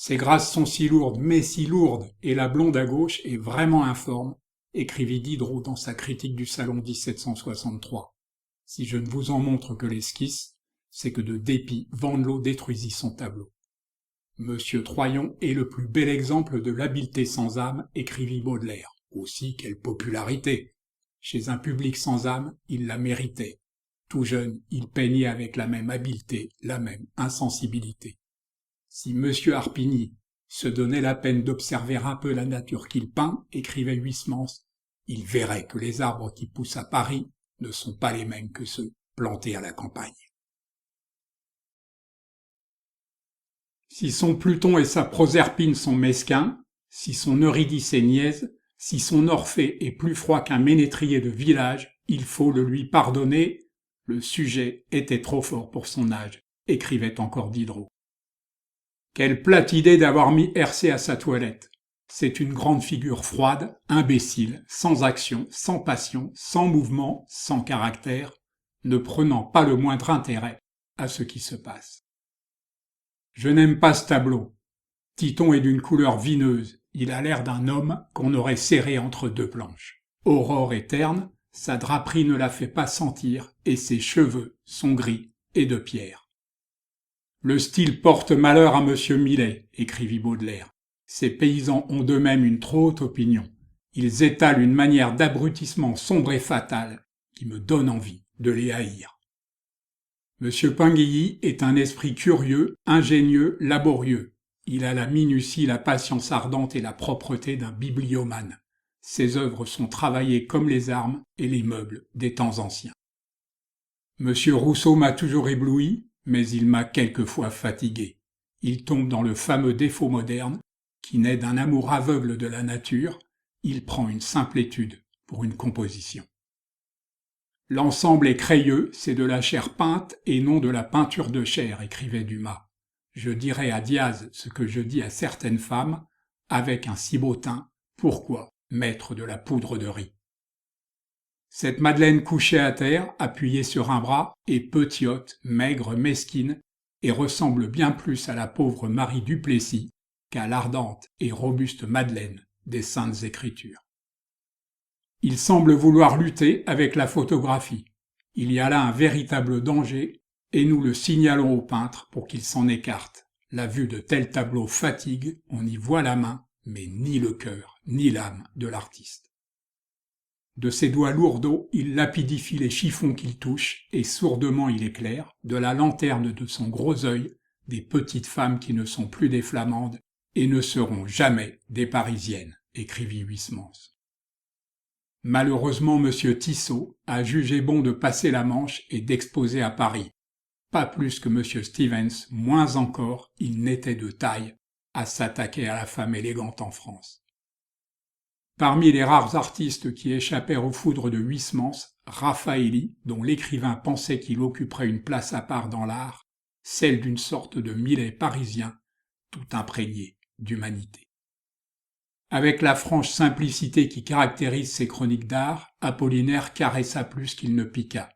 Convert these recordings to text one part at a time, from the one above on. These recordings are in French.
Ces grâces sont si lourdes, mais si lourdes, et la blonde à gauche est vraiment informe, écrivit Diderot dans sa critique du Salon 1763. Si je ne vous en montre que l'esquisse, c'est que de dépit, Vanloo détruisit son tableau. Monsieur Troyon est le plus bel exemple de l'habileté sans âme, écrivit Baudelaire. Aussi, quelle popularité! Chez un public sans âme, il la méritait. Tout jeune, il peignait avec la même habileté, la même insensibilité. Si Monsieur Harpigny se donnait la peine d'observer un peu la nature qu'il peint, écrivait Huysmans, il verrait que les arbres qui poussent à Paris ne sont pas les mêmes que ceux plantés à la campagne. Si son Pluton et sa Proserpine sont mesquins, si son Eurydice est niaise, si son Orphée est plus froid qu'un ménétrier de village, il faut le lui pardonner, le sujet était trop fort pour son âge, écrivait encore Diderot. Quelle plate idée d'avoir mis Hercé à sa toilette. C'est une grande figure froide, imbécile, sans action, sans passion, sans mouvement, sans caractère, ne prenant pas le moindre intérêt à ce qui se passe. Je n'aime pas ce tableau. Titon est d'une couleur vineuse, il a l'air d'un homme qu'on aurait serré entre deux planches. Aurore est terne, sa draperie ne la fait pas sentir, et ses cheveux sont gris et de pierre. Le style porte malheur à Monsieur Millet, écrivit Baudelaire. Ces paysans ont d'eux-mêmes une trop haute opinion. Ils étalent une manière d'abrutissement sombre et fatale qui me donne envie de les haïr. Monsieur Pinguilly est un esprit curieux, ingénieux, laborieux. Il a la minutie, la patience ardente et la propreté d'un bibliomane. Ses œuvres sont travaillées comme les armes et les meubles des temps anciens. Monsieur Rousseau m'a toujours ébloui, mais il m'a quelquefois fatigué. Il tombe dans le fameux défaut moderne, qui naît d'un amour aveugle de la nature, il prend une simple étude pour une composition. L'ensemble est crayeux, c'est de la chair peinte et non de la peinture de chair, écrivait Dumas. Je dirais à Diaz ce que je dis à certaines femmes, avec un si beau teint, pourquoi mettre de la poudre de riz? Cette Madeleine couchée à terre, appuyée sur un bras, est petiote, maigre, mesquine, et ressemble bien plus à la pauvre Marie Duplessis qu'à l'ardente et robuste Madeleine des Saintes Écritures. Il semble vouloir lutter avec la photographie. Il y a là un véritable danger, et nous le signalons au peintre pour qu'il s'en écarte. La vue de tels tableaux fatigue, on y voit la main, mais ni le cœur, ni l'âme de l'artiste. De ses doigts lourdeaux, il lapidifie les chiffons qu'il touche, et sourdement il éclaire, de la lanterne de son gros œil, des petites femmes qui ne sont plus des Flamandes, et ne seront jamais des Parisiennes, écrivit Huysmans. Malheureusement, M. Tissot a jugé bon de passer la Manche et d'exposer à Paris. Pas plus que M. Stevens, moins encore, il n'était de taille à s'attaquer à la femme élégante en France. Parmi les rares artistes qui échappèrent aux foudres de Huysmans, Raffaelli, dont l'écrivain pensait qu'il occuperait une place à part dans l'art, celle d'une sorte de Millet parisien, tout imprégné d'humanité. Avec la franche simplicité qui caractérise ses chroniques d'art, Apollinaire caressa plus qu'il ne piqua.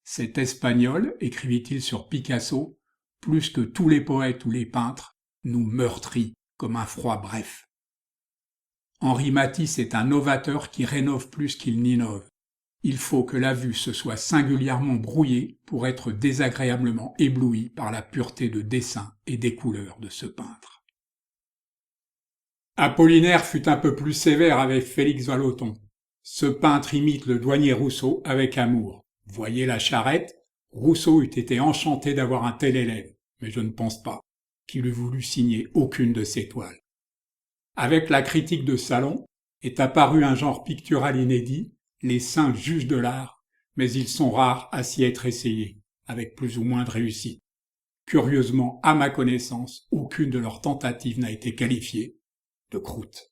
Cet Espagnol, écrivit-il sur Picasso, plus que tous les poètes ou les peintres, nous meurtrit comme un froid bref. Henri Matisse est un novateur qui rénove plus qu'il n'innove. Il faut que la vue se soit singulièrement brouillée pour être désagréablement ébloui par la pureté de dessin et des couleurs de ce peintre. Apollinaire fut un peu plus sévère avec Félix Vallotton. Ce peintre imite le douanier Rousseau avec amour. Voyez la charrette, Rousseau eût été enchanté d'avoir un tel élève, mais je ne pense pas qu'il eût voulu signer aucune de ses toiles. Avec la critique de salon est apparu un genre pictural inédit, les saints juges de l'art, mais ils sont rares à s'y être essayés, avec plus ou moins de réussite. Curieusement, à ma connaissance, aucune de leurs tentatives n'a été qualifiée de croûte.